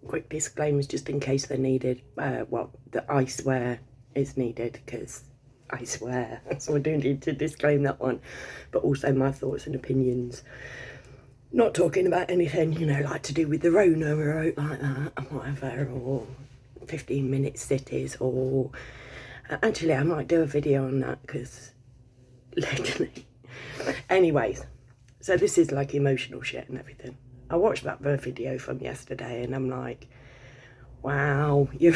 Quick disclaimers just in case they're needed. Well, that I swear is needed because I swear. So I do need to disclaim that one. But also my thoughts and opinions. Not talking about anything, you know, like to do with the Rona or like that, or whatever, or 15-minute cities, or actually I might do a video on that because literally. Anyways, so this is like emotional shit and everything. I watched that video from yesterday and I'm like, wow, you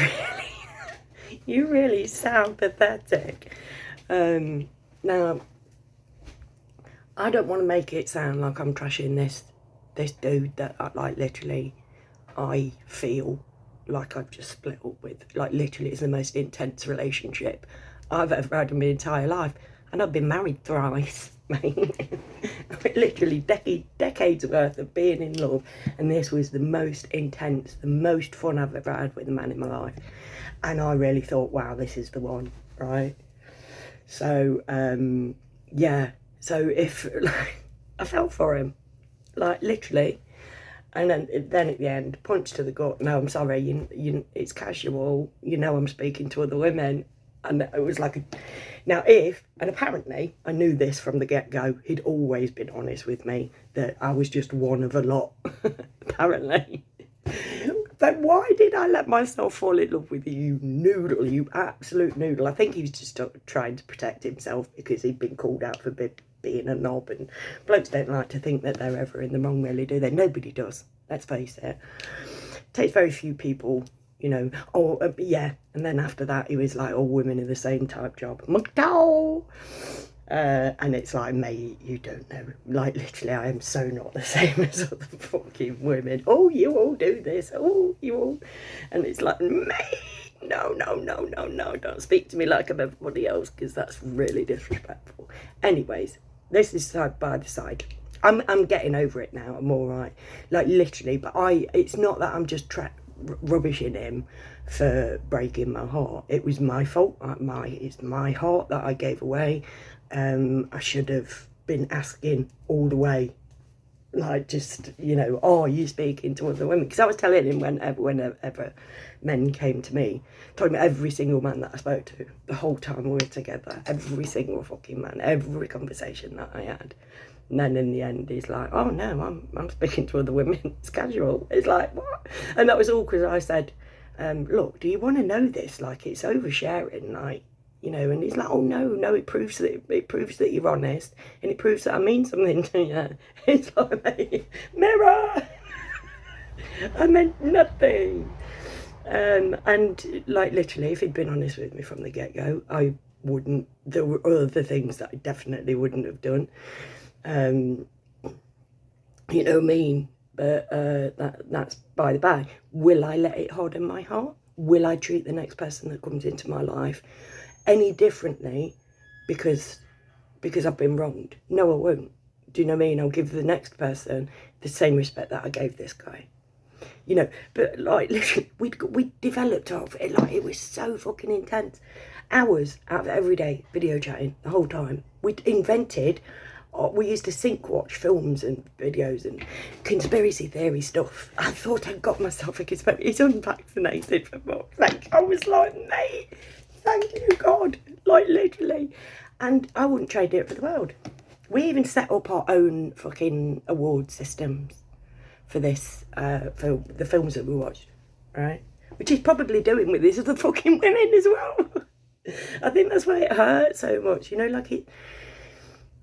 really sound pathetic. Now, I don't want to make it sound like I'm trashing this dude that like literally I feel like I've just split up with. Like literally it's the most intense relationship I've ever had in my entire life. And I've been married thrice, mate. Literally decades worth of being in love. And this was the most intense, the most fun I've ever had with a man in my life. And I really thought, wow, this is the one, right? So, yeah. So if, like, I fell for him, like, literally. And then at the end, punch to the gut. No, I'm sorry, you, it's casual. You know I'm speaking to other women. And it was like, now and apparently I knew this from the get-go, he'd always been honest with me, that I was just one of a lot, apparently. But why did I let myself fall in love with you noodle, you absolute noodle? I think he was just trying to protect himself because he'd been called out for being a knob, and blokes don't like to think that they're ever in the wrong, really, do they? Nobody does, let's face it. It takes very few people, you know. Oh, yeah, and then after that he was like, all women are the same type job. And it's like, mate, you don't know. Like, literally, I am so not the same as other fucking women. Oh, you all do this. Oh, you all. And it's like, mate, no, don't speak to me like I'm everybody else, because that's really disrespectful. Anyways, this is side by the side. I'm getting over it now. I'm all right. Like, literally, but it's not that I'm just rubbishing him for breaking my heart. It was my fault. It's my heart that I gave away. I should have been asking all the way, like, just, you know, oh, are you speaking to other women? Because I was telling him whenever men came to me, talking about every single man that I spoke to the whole time we were together, every single fucking man, every conversation that I had. And then in the end, he's like, oh no, I'm speaking to other women. It's casual. It's like, what? And that was all because I said, look, do you want to know this? Like, it's oversharing, like, you know. And he's like, oh no, it proves that you're honest, and it proves that I mean something to you. It's like, mirror. I meant nothing. And like, literally, if he'd been honest with me from the get-go, I wouldn't. There were other things that I definitely wouldn't have done. You know what I mean? But that's by the by. Will I let it harden my heart? Will I treat the next person that comes into my life any differently because I've been wronged? No, I won't. Do you know what I mean? I'll give the next person the same respect that I gave this guy. You know, but like, literally, we developed off it. Like, it was so fucking intense. Hours out of every day video chatting the whole time. We'd invented, we used to sync watch films and videos and conspiracy theory stuff. I thought I'd got myself a conspiracy. He's unvaccinated, for fuck's sake. I was like, mate, thank you, God. Like, literally. And I wouldn't trade it for the world. We even set up our own fucking award systems for this, for the films that we watched, right? Which he's probably doing with these other fucking women as well. I think that's why it hurt so much, you know, like it.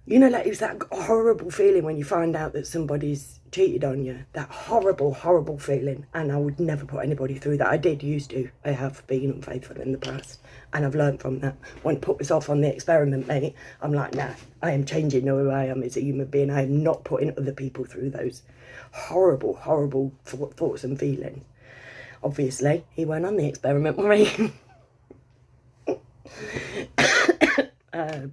You know, like, it was that horrible feeling when you find out that somebody's cheated on you. That horrible, horrible feeling. And I would never put anybody through that. I have been unfaithful in the past. And I've learned from that. When I put myself on the experiment, mate, I'm like, nah, I am changing who I am as a human being. I am not putting other people through those horrible, horrible thoughts and feelings. Obviously, he went on the experiment with me.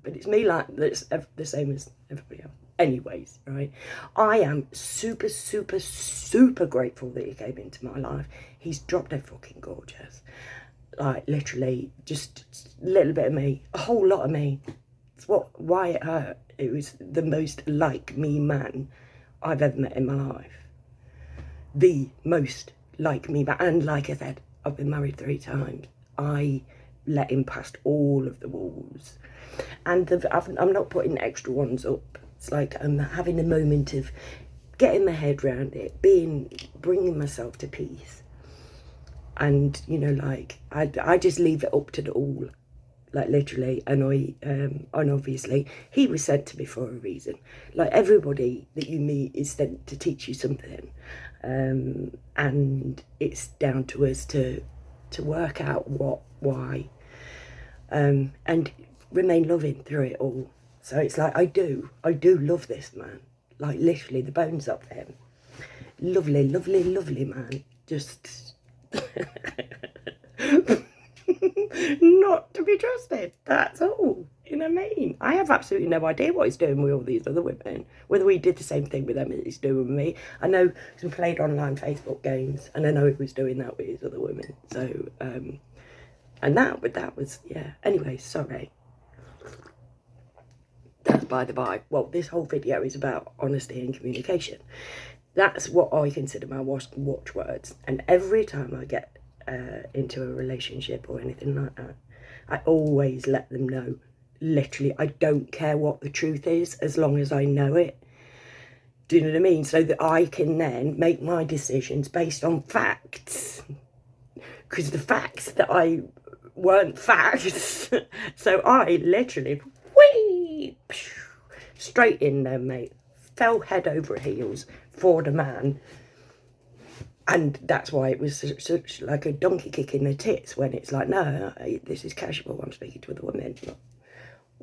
But it's me, like, that's the same as everybody else. Anyways, right, I am super, super, super grateful that he came into my life. He's drop dead fucking gorgeous. Like, literally, just a little bit of me, a whole lot of me. It's why it hurt. It was the most like me man I've ever met in my life. the most like me. And like I said, I've been married 3 times. I let him past all of the walls. And I'm not putting extra ones up. It's like I'm having a moment of getting my head around it, bringing myself to peace. And, you know, like, I just leave it up to the all. Like, literally. And obviously, he was sent to me for a reason. Like, everybody that you meet is sent to teach you something. And it's down to us to work out what, why, and remain loving through it all. So it's like, I do love this man. Like, literally, the bones of him. Lovely, lovely, lovely man. Just not to be trusted. That's all. You know what I mean? I have absolutely no idea what he's doing with all these other women. Whether he did the same thing with them as he's doing with me. I know he played online Facebook games, and I know he was doing that with his other women. So, and that was, yeah. Anyway, sorry. That's by the by. Well, this whole video is about honesty and communication. That's what I consider my watchwords. And every time I get into a relationship or anything like that, I always let them know. Literally, I don't care what the truth is as long as I know it. Do you know what I mean? So that I can then make my decisions based on facts. Because the facts that I weren't facts. So I literally, whee, straight in there, mate. Fell head over heels for the man. And that's why it was such like a donkey kick in the tits when it's like, no, this is casual. I'm speaking to the woman.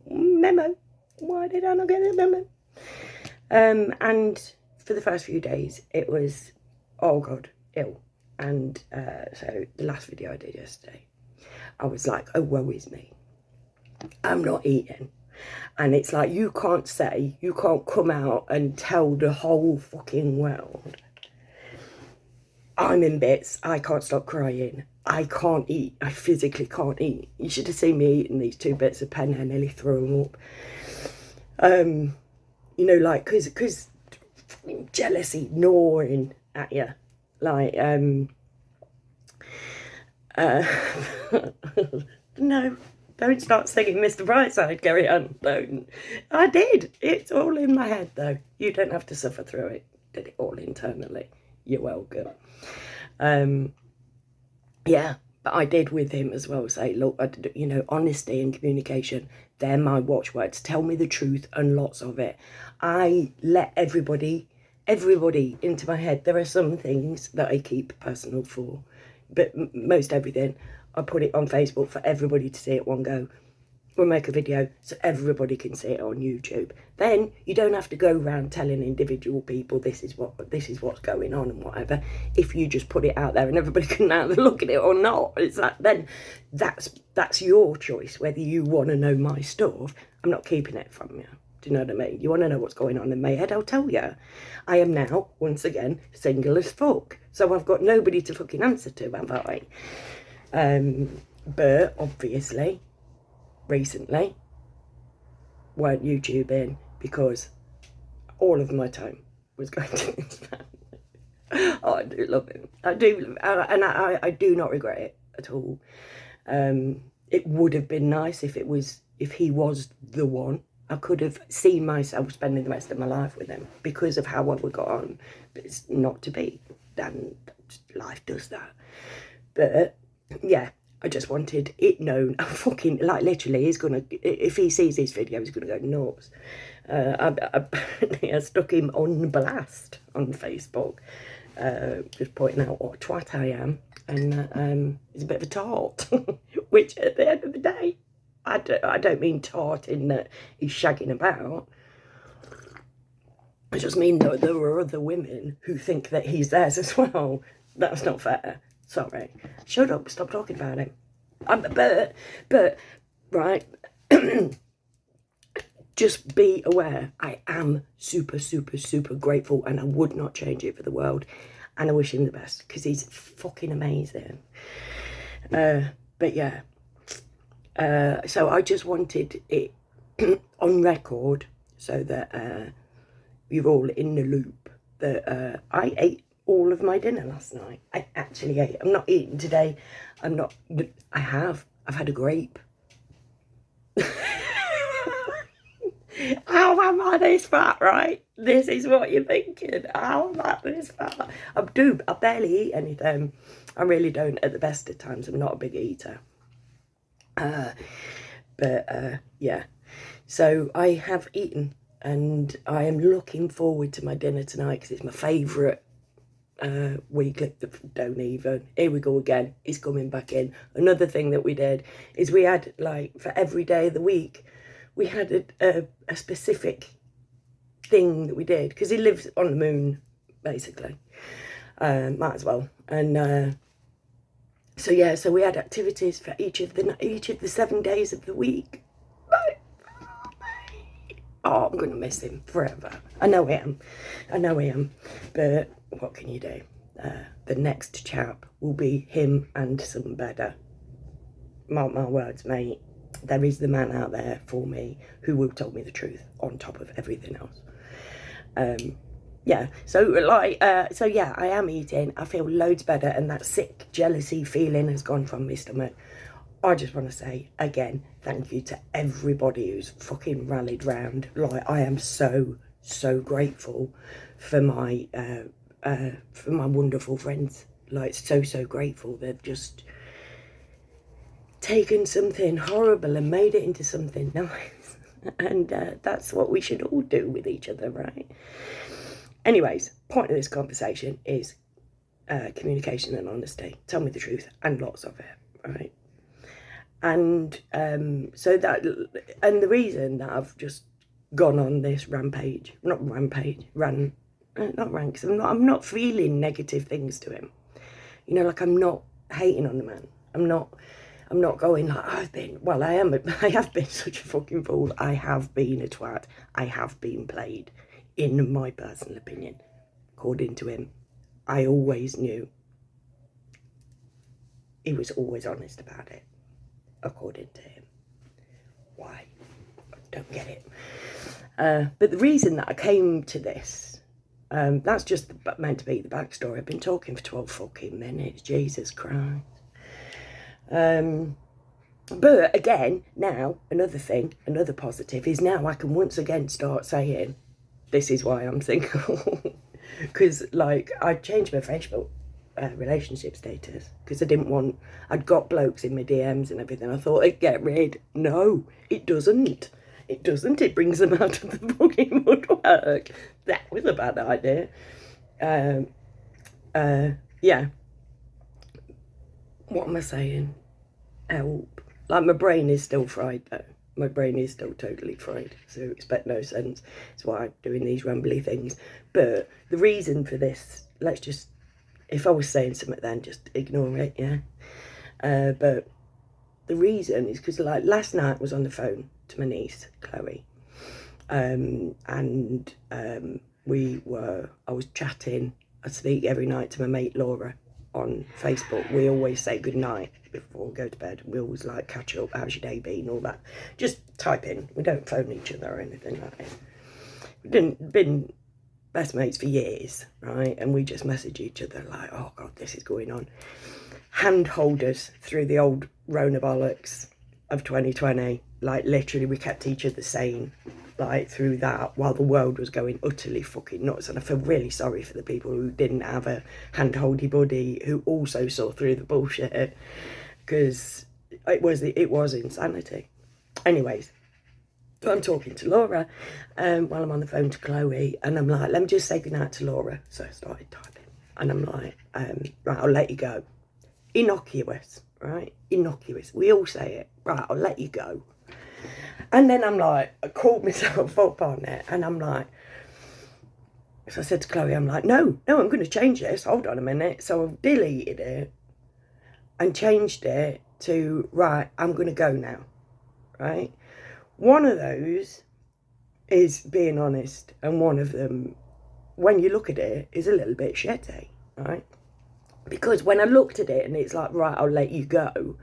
Memo. Why did I not get a memo? And for the first few days, it was, oh God, ill. And so the last video I did yesterday, I was like, oh, woe is me. I'm not eating. And it's like, you can't come out and tell the whole fucking world, I'm in bits, I can't stop crying, I can't eat, I physically can't eat. You should have seen me eating these 2 bits of penne, I nearly threw them up. You know, like, because jealousy gnawing at you. Like, no, don't start singing Mr. Brightside, carry on, don't. I did, it's all in my head though. You don't have to suffer through it, did it all internally. You're welcome. Yeah, but I did with him as well say, look, you know, honesty and communication, they're my watchwords. Tell me the truth and lots of it. I let everybody into my head. There are some things that I keep personal for, but most everything, I put it on Facebook for everybody to see at one go. We'll make a video so everybody can see it on YouTube. Then you don't have to go around telling individual people this is what's going on and whatever. If you just put it out there and everybody can either look at it or not, it's like, then that's your choice whether you want to know my stuff. I'm not keeping it from you. Do you know what I mean? You want to know what's going on in my head? I'll tell you. I am now once again single as fuck, so I've got nobody to fucking answer to, have I? But obviously, recently, weren't YouTubing because all of my time was going to this man. Oh, I do love him. I do, and I do not regret it at all. It would have been nice if he was the one. I could have seen myself spending the rest of my life with him because of how well we got on. But it's not to be. And life does that. But yeah, I just wanted it known. I fucking, like, literally, he's gonna, if he sees this video, he's gonna go nuts. I stuck him on blast on Facebook, just pointing out what a twat I am, and he's a bit of a tart, which at the end of the day, I don't mean tart in that he's shagging about. I just mean that there are other women who think that he's theirs as well. That's not fair. Sorry. Shut up. Stop talking about him. But right. Just be aware. I am super, super, super grateful, and I would not change it for the world. And I wish him the best because he's fucking amazing. But yeah. So I just wanted it on record so that you're all in the loop that I ate all of my dinner last night. I actually ate. I'm not eating today. I've had a grape. How am I this fat, right? This is what you're thinking. How am I this fat? I barely eat anything. I really don't. At the best of times, I'm not a big eater. Yeah. So I have eaten, and I am looking forward to my dinner tonight because it's my favourite weekly. Don't even. Here we go again. He's coming back in. Another thing that we did is we had, like, for every day of the week, we had a specific thing that we did because he lives on the moon, basically. Might as well. And so we had activities for each of the 7 days of the week. Oh, I'm gonna miss him forever. I know I am. But what can you do? The next chap will be him and some better. Mark my words, mate. There is the man out there for me who will tell me the truth on top of everything else. I am eating. I feel loads better, and that sick jealousy feeling has gone from my stomach. I just want to say again, thank you to everybody who's fucking rallied round. Like, I am so grateful for my wonderful friends. Like, so grateful. They've just taken something horrible and made it into something nice. And that's what we should all do with each other, right? Anyways, point of this conversation is communication and honesty. Tell me the truth, and lots of it, right? And the reason that I've just gone on this because I'm not feeling negative things to him. You know, like, I'm not hating on the man. I'm not going like, I have been such a fucking fool. I have been a twat. I have been played, in my personal opinion. According to him, I always knew. He was always honest about it, according to him. Why? I don't get it. But the reason that I came to this, that's just meant to be the backstory. I've been talking for 12 fucking minutes. Jesus Christ. But again, now, another positive is now I can once again start saying, this is why I'm single. Because, like, I changed my Facebook relationship status because I'd got blokes in my DMs and everything. I thought it'd get rid. No, it doesn't. It brings them out of the fucking woodwork. That was a bad idea. Yeah. What am I saying? Help. Like, my brain is still fried, though. My brain is still totally fried, so expect no sense. That's why I'm doing these rambly things. But the reason for this, if I was saying something then, just ignore it, yeah? But the reason is because, like, last night I was on the phone to my niece, Chloe. I was chatting. I speak every night to my mate, Laura, on Facebook. We always say good night before we go to bed. We always, like, catch up, how's your day been, all that. Just type in. We don't phone each other or anything like that. We've been best mates for years, right? And we just message each other like, oh God, this is going on. Hand holders through the old Rona bollocks of 2020. Like, literally, we kept each other sane, like, through that, while the world was going utterly fucking nuts. And I feel really sorry for the people who didn't have a hand-holdy buddy who also saw through the bullshit, because it was insanity. Anyways, so I'm talking to Laura while I'm on the phone to Chloe, and I'm like, let me just say goodnight to Laura. So I started typing, and I'm like, right, I'll let you go. Innocuous, right? Innocuous. We all say it. Right, I'll let you go. And then I'm like, I called myself up on it, and I'm like, so I said to Chloe, I'm like, no, I'm going to change this. Hold on a minute. So I've deleted it and changed it to, right, I'm going to go now, right? One of those is being honest, and one of them, when you look at it, is a little bit shitty, right? Because when I looked at it and it's like, right, I'll let you go,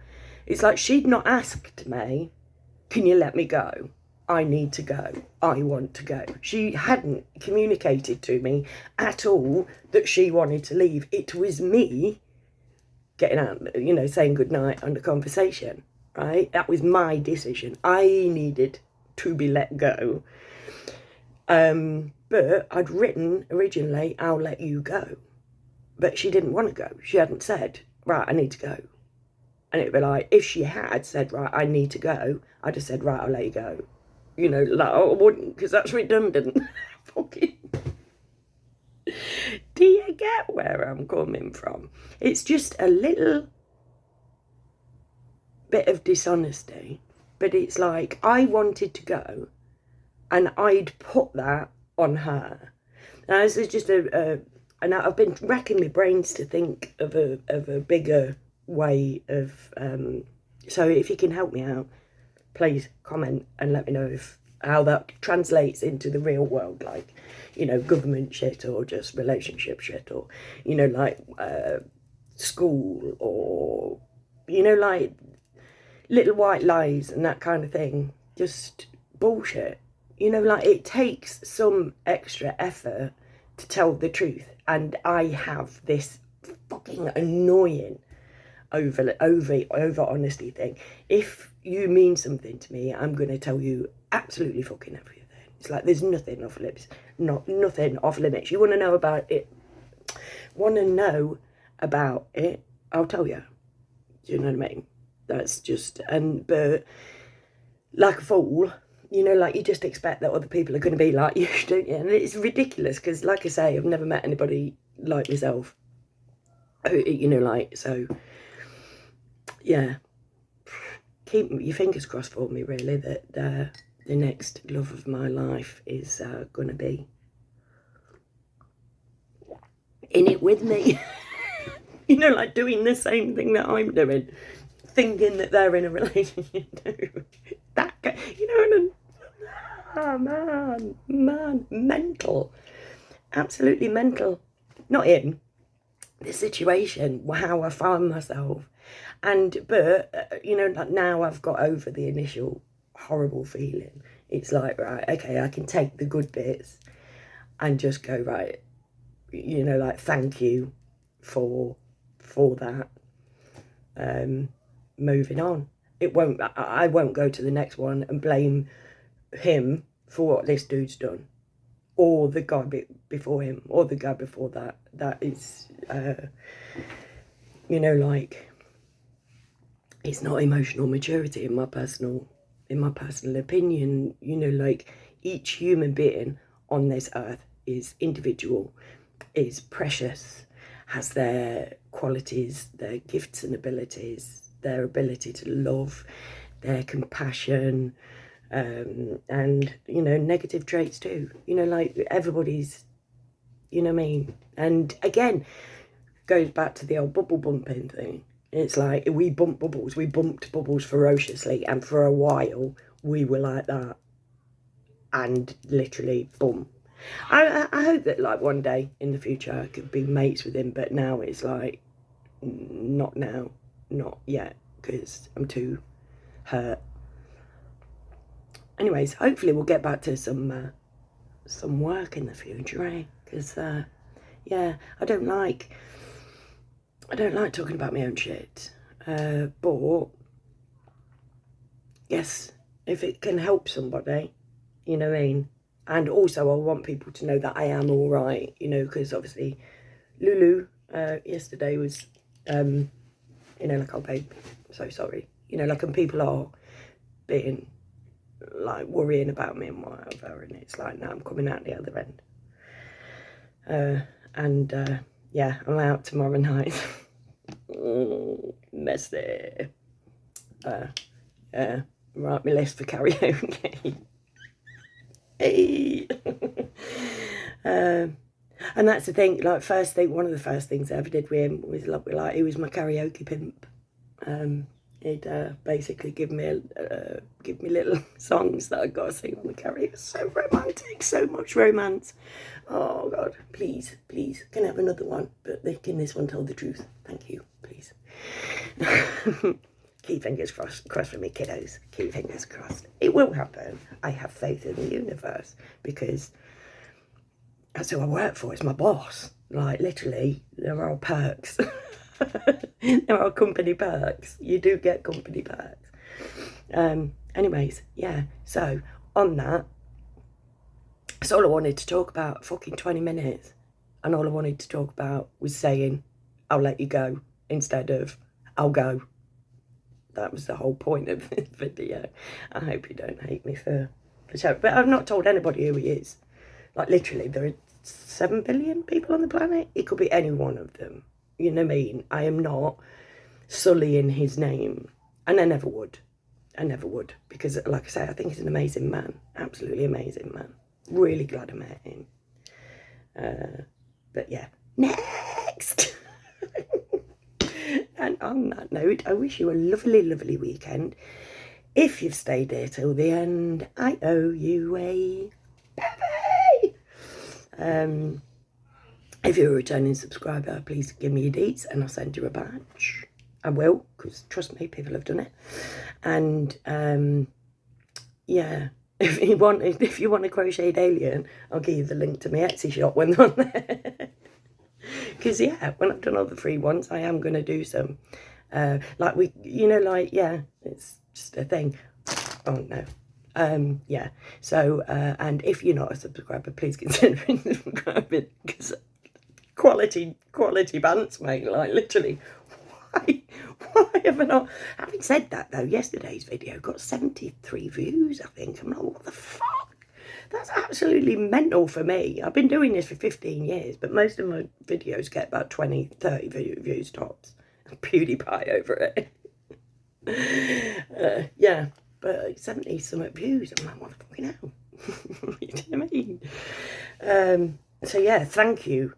it's like she'd not asked me, can you let me go? I need to go. I want to go. She hadn't communicated to me at all that she wanted to leave. It was me getting out, saying goodnight on the conversation, right? That was my decision. I needed to be let go. But I'd written originally, I'll let you go. But she didn't want to go. She hadn't said, right, I need to go. And it'd be like, if she had said, right, I need to go, I'd have said, right, I'll let you go. I wouldn't, because that's redundant. Fucking. Do you get where I'm coming from? It's just a little bit of dishonesty, but it's like I wanted to go and I'd put that on her. Now, this is just and I've been racking my brains to think of a bigger way of, so if you can help me out, please comment and let me know how that translates into the real world, like, government shit or just relationship shit or, school or, like little white lies and that kind of thing. Just bullshit. It takes some extra effort to tell the truth. And I have this fucking annoying over honesty thing. If you mean something to me, I'm going to tell you absolutely fucking everything. It's like there's nothing off limits. Nothing off limits. You want to know about it? I'll tell you. Do you know what I mean? That's just, but like a fool, you just expect that other people are going to be like you, don't you? And it's ridiculous because, like I say, I've never met anybody like myself. So, yeah. Keep your fingers crossed for me, really, that the next love of my life is going to be in it with me. Like doing the same thing that I'm doing, thinking that they're in a relationship too. That guy, man, mental, absolutely mental. Not him, the situation, how I found myself, but like now I've got over the initial horrible feeling. It's like, right, okay, I can take the good bits and just go, right, like thank you for that. Moving on. I won't go to the next one and blame him for what this dude's done, or the guy before him, or the guy before that. That is, like, it's not emotional maturity in my personal opinion. Like, each human being on this earth is individual, is precious, has their qualities, their gifts and abilities, their ability to love, their compassion, and negative traits too. Like everybody's, what I mean. And again, goes back to the old bubble bumping thing. It's like we bumped bubbles ferociously, and for a while we were like that, and literally boom. I hope that like one day in the future I could be mates with him, but now it's like not now, not yet, because I'm too hurt. Anyways, hopefully we'll get back to some work in the future, eh? Because yeah, I don't like talking about my own shit, but yes, if it can help somebody, you know what I mean. And also, I want people to know that I am all right, because obviously, Lulu yesterday was, like, oh babe, so sorry, like, and people are being like worrying about me and whatever, and it's like, now I'm coming out the other end, yeah, I'm out tomorrow night. Messy. Yeah, write my list for karaoke. Hey. And that's the thing, like, one of the first things I ever did with him was like he was my karaoke pimp. He'd basically give me little songs that I got to sing on the karaoke. It was so romantic, so much romance. Oh God, please, can I have another one? But can this one tell the truth? Thank you, please. Keep fingers crossed for me, kiddos. Keep fingers crossed. It will happen. I have faith in the universe because that's who I work for. It's my boss. Like, literally, there are perks. There are company perks. You do get company perks. Anyways, yeah. So, on that, that's all I wanted to talk about. Fucking 20 minutes. And all I wanted to talk about was saying, I'll let you go, instead of, I'll go. That was the whole point of this video. I hope you don't hate me for showing. But I've not told anybody who he is. Like, literally, there are 7 billion people on the planet. It could be any one of them. You know what I mean? I am not sullying his name. And I never would. I never would. Because, like I say, I think he's an amazing man. Absolutely amazing man. Really glad I met him. But yeah. Next! And on that note, I wish you a lovely, lovely weekend. If you've stayed there till the end, I owe you a baby. If you're a returning subscriber, please give me your deets and I'll send you a badge. I will, because trust me, people have done it. And yeah, if you want a crocheted alien, I'll give you the link to my Etsy shop when they're on there. Because yeah, when I've done all the free ones, I am going to do some. Like yeah, it's just a thing. Oh no. Yeah. So, and if you're not a subscriber, please consider subscribing, because quality bands, mate. Like, literally, why have I not? Having said that, though, yesterday's video got 73 views, I think. I'm like, what the fuck? That's absolutely mental for me. I've been doing this for 15 years, but most of my videos get about 20, 30 views tops. PewDiePie over it. Yeah, but 70 something views. I'm like, what the fucking hell? You know what I mean? So yeah, thank you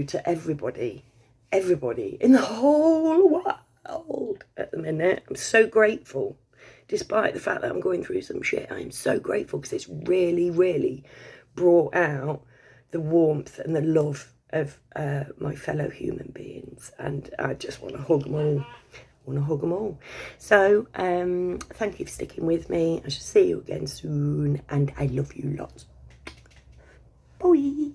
to everybody in the whole world at the minute. I'm so grateful. Despite the fact that I'm going through some shit, I'm so grateful, because it's really, really brought out the warmth and the love of my fellow human beings. And I just want to hug them all. So, thank you for sticking with me. I shall see you again soon. And I love you lots. Bye.